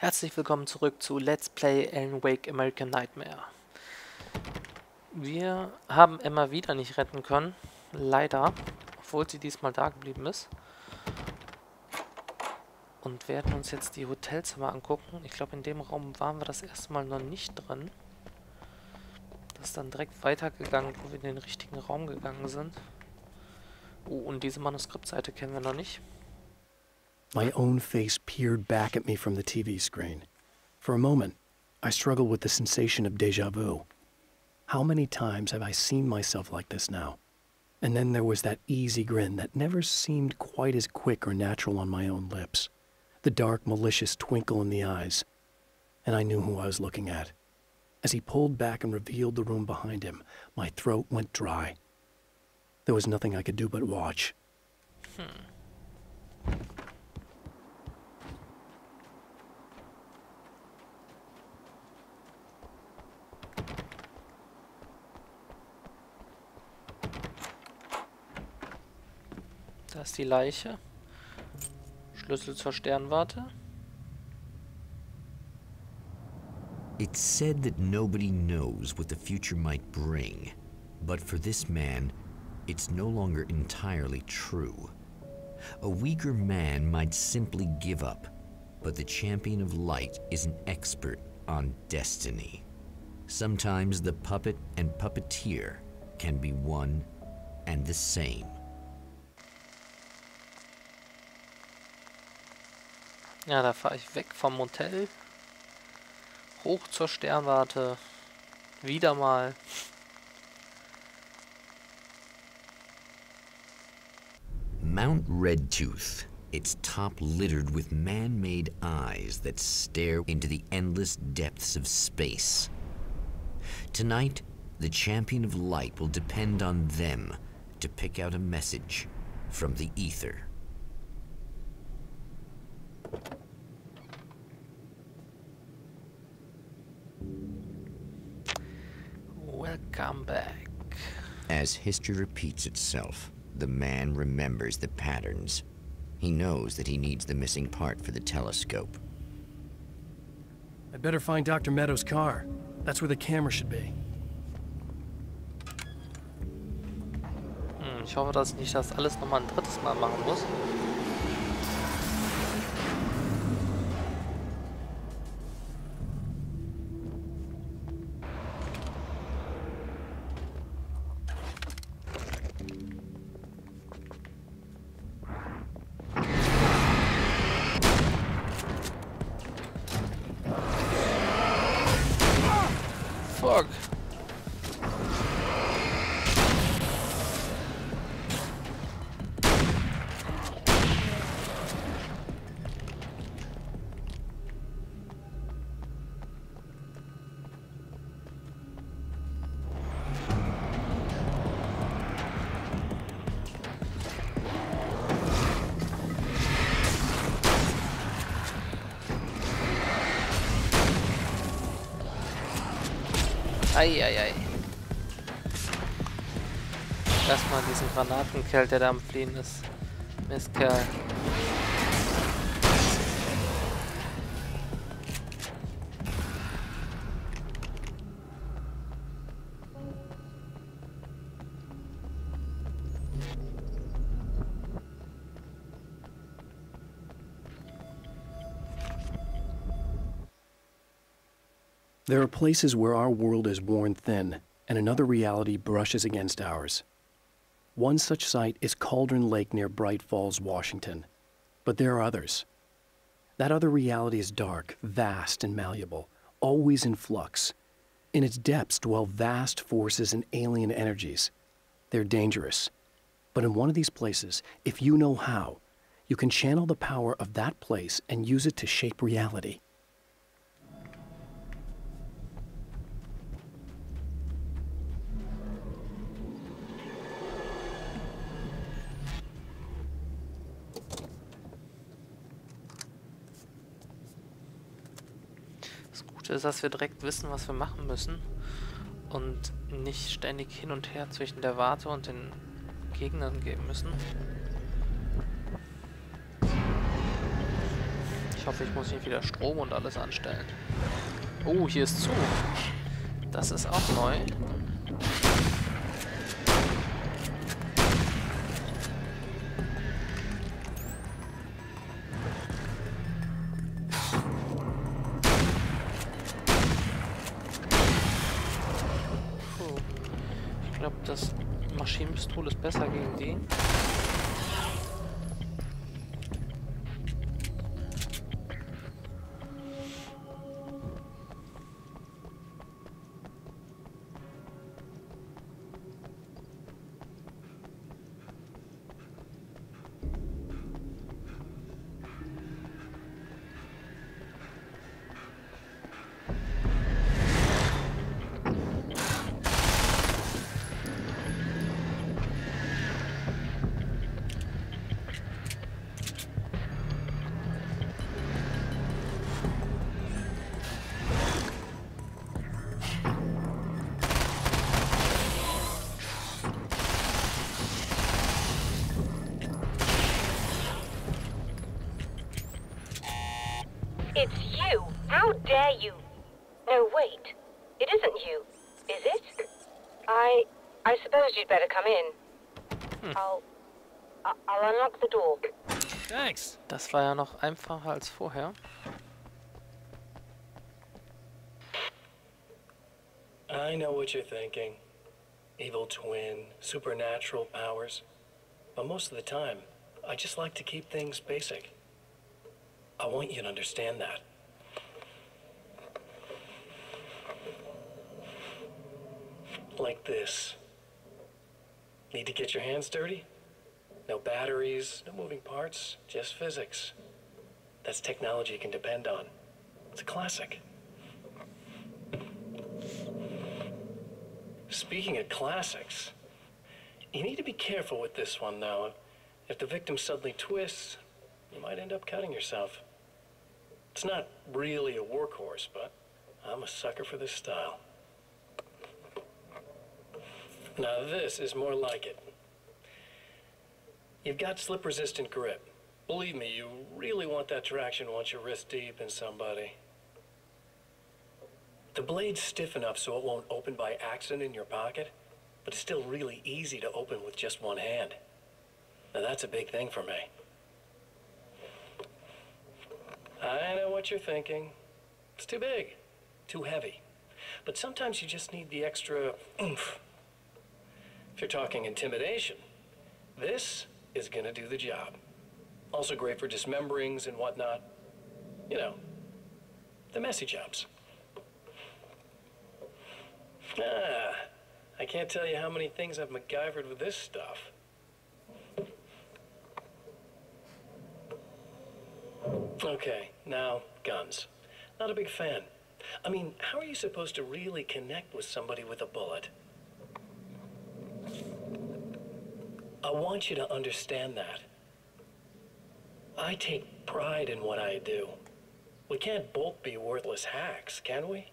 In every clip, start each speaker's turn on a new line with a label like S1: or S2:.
S1: Herzlich willkommen zurück zu Let's Play Alan Wake American Nightmare. Wir haben Emma wieder nicht retten können, leider, obwohl sie diesmal da geblieben ist. Und werden uns jetzt die Hotelzimmer angucken. Ich glaube, in dem Raum waren wir das erste Mal noch nicht drin. Das ist dann direkt weitergegangen, wo wir in den richtigen Raum gegangen sind. Und diese Manuskriptseite kennen wir noch nicht.
S2: My own face peered back at me from the TV screen. For a moment, I struggled with the sensation of déjà vu. How many times have I seen myself like this now? And then there was that easy grin that never seemed quite as quick or natural on my own lips. The dark, malicious twinkle in the eyes. And I knew who I was looking at. As he pulled back and revealed the room behind him, my throat went dry. There was nothing I could do but watch.
S1: Da ist die Leiche. Schlüssel zur Sternwarte.
S3: It's said that nobody knows what the future might bring, but for this man, it's no longer entirely true. A weaker man might simply give up, but the champion of light is an expert on destiny. Sometimes the puppet and puppeteer can be one and the same.
S1: Ja, da fahre ich weg vom Hotel. Hoch zur Sternwarte. Wieder mal.
S3: Mount Redtooth, its top littered with man-made eyes that stare into the endless depths of space. Tonight, the champion of light will depend on them to pick out a message from the ether.
S1: Welcome back.
S3: As history repeats itself, the man remembers the patterns. He knows that he needs the missing part for the telescope.
S2: I'd better find Dr. Meadows' car. That's where the camera should be.
S1: Ich hoffe, dass ich nicht das alles nochmal ein drittes Mal machen muss. Fuck. Eieiei. Erstmal diesen Granatenkerl, der da am Fliehen ist. Mistkerl.
S2: There are places where our world is worn thin, and another reality brushes against ours. One such site is Cauldron Lake near Bright Falls, Washington. But there are others. That other reality is dark, vast, and malleable, always in flux. In its depths dwell vast forces and alien energies. They're dangerous. But in one of these places, if you know how, you can channel the power of that place and use it to shape reality.
S1: Ist, dass wir direkt wissen, was wir machen müssen und nicht ständig hin und her zwischen der Warte und den Gegnern gehen müssen. hoffe, ich muss nicht wieder Strom und alles anstellen. Oh, hier ist zu. Das ist auch neu. Puh. Ich glaube, das Maschinenpistol ist besser gegen die.
S4: It's you! How dare you! No, wait. It isn't you, is it? I suppose you'd better come in. I'll unlock the door.
S5: Thanks.
S1: Das war ja noch einfacher als vorher.
S2: I know what you're thinking. Evil twin, supernatural powers. But most of the time, I just like to keep things basic. I want you to understand that. Like this. Need to get your hands dirty? No batteries, no moving parts, just physics. That's technology you can depend on. It's a classic. Speaking of classics, you need to be careful with this one, though. If the victim suddenly twists, you might end up cutting yourself. It's not really a workhorse, but I'm a sucker for this style. Now this is more like it. You've got slip-resistant grip. Believe me, you really want that traction once you're wrist deep in somebody. The blade's stiff enough so it won't open by accident in your pocket, but it's still really easy to open with just one hand. Now that's a big thing for me. I know what you're thinking. It's too big, too heavy. But sometimes you just need the extra oomph. If you're talking intimidation, this is gonna do the job. Also great for dismemberings and whatnot. You know, the messy jobs. I can't tell you how many things I've MacGyvered with this stuff. Okay, now, guns. Not a big fan. I mean, how are you supposed to really connect with somebody with a bullet? I want you to understand that. I take pride in what I do. We can't both be worthless hacks, can we?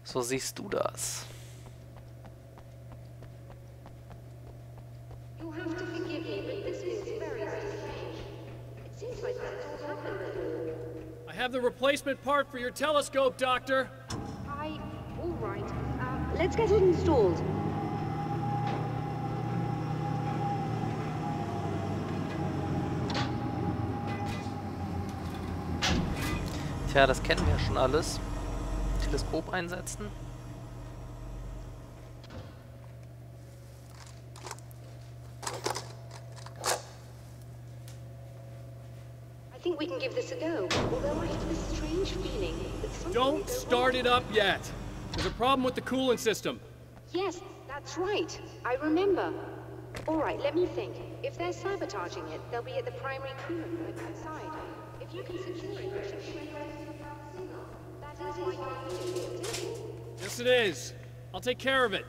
S1: So siehst du das.
S6: You'll have to forgive me, but this is very strange. It seems like that's all happened before.
S5: I have the replacement part for your telescope, Doctor.
S6: All right. Let's get it installed.
S1: Tja, das kennen wir ja schon alles. Teleskop einsetzen.
S6: I think we can give this a go. Although I have this strange feeling that something
S5: Don't start it up yet. There's a problem with the coolant system.
S6: Yes, that's right. I remember. All right, let me think. If they're sabotaging it, they'll be at the primary coolant right outside. If you can secure it, you should be able to pick up the signal. That is why you're doing it.
S5: Yes, it is. I'll take care of it.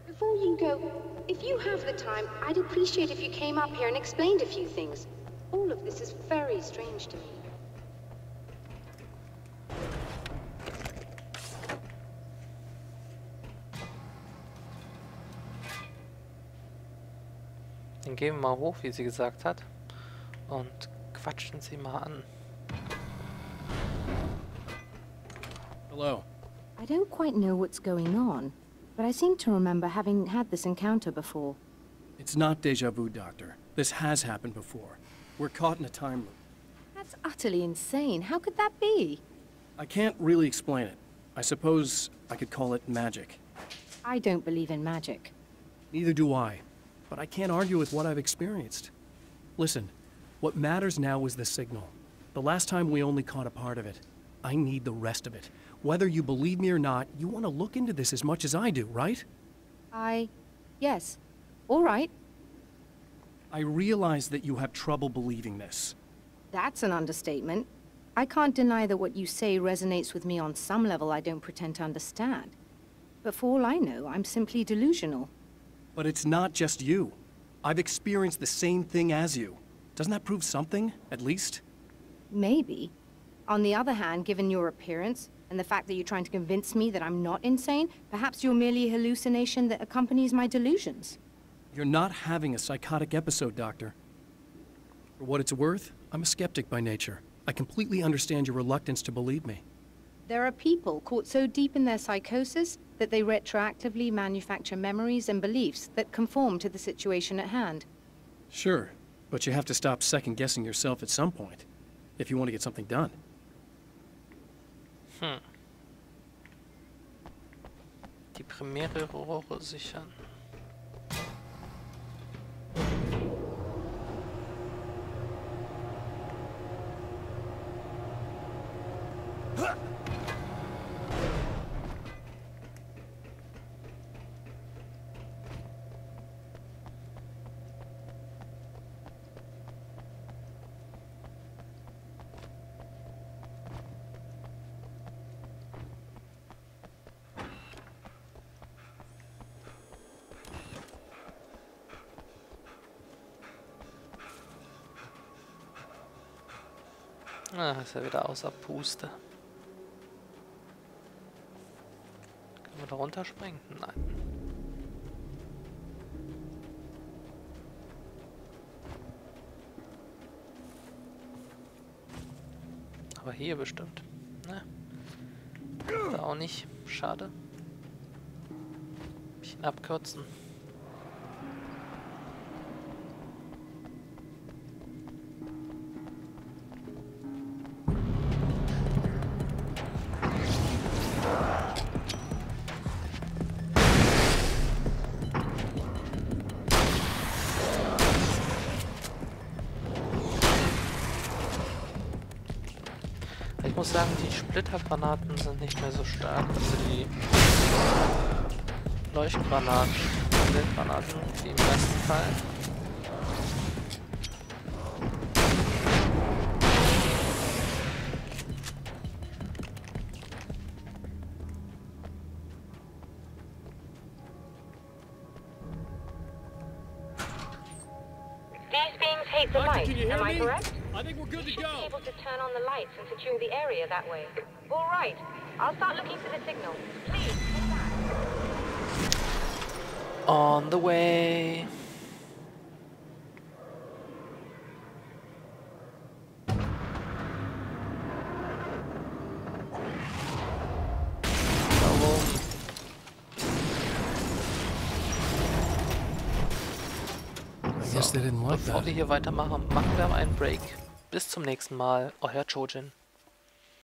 S6: Before you go, if you have the time, I'd appreciate if you came up here and explained a few things. All of this is very strange to me.
S1: Den Dann gehen wir mal hoch, wie sie gesagt hat. Und quatschen sie mal an.
S5: Hello.
S6: I don't quite know what's going on, but I seem to remember having had this encounter before.
S2: It's not déjà vu, Doctor. This has happened before. We're caught in a time loop.
S6: That's utterly insane. How could that be?
S2: I can't really explain it. I suppose I could call it magic.
S6: I don't believe in magic.
S2: Neither do I. But I can't argue with what I've experienced. Listen, what matters now is the signal. The last time we only caught a part of it. I need the rest of it. Whether you believe me or not, you want to look into this as much as I do, right?
S6: Yes. All right.
S2: I realize that you have trouble believing this.
S6: That's an understatement. I can't deny that what you say resonates with me on some level I don't pretend to understand. But for all I know, I'm simply delusional.
S2: But it's not just you. I've experienced the same thing as you. Doesn't that prove something, at least?
S6: Maybe. On the other hand, given your appearance, and the fact that you're trying to convince me that I'm not insane, perhaps you're merely a hallucination that accompanies my delusions.
S2: You're not having a psychotic episode, Doctor. For what it's worth, I'm a skeptic by nature. I completely understand your reluctance to believe me.
S6: There are people caught so deep in their psychosis that they retroactively manufacture memories and beliefs that conform to the situation at hand.
S2: Sure, but you have to stop second-guessing yourself at some point, if you want to get something done.
S1: Die primäre Rohre sichern. Ah, ist er wieder außer Puste. Können wir da runterspringen? Nein. Aber hier bestimmt. Ne? Da auch nicht. Schade. Ein bisschen abkürzen. Ich muss sagen, die Splittergranaten sind nicht mehr so stark, also die Leuchtgranaten, Wildgranaten, die im ersten Fall.
S4: These beings hate the light,
S5: can you hear
S4: am I
S5: me?
S4: correct?
S5: I think we're good
S4: You
S5: to
S4: should be
S5: go.
S4: able to turn on the lights and secure the area that way. All right, I'll start looking for the signal. Please, come back.
S1: On the way.
S2: I guess they didn't like
S1: Bevor
S2: that.
S1: wir hier weitermachen, machen wir einen Break. Bis zum nächsten Mal. Euer Chojin.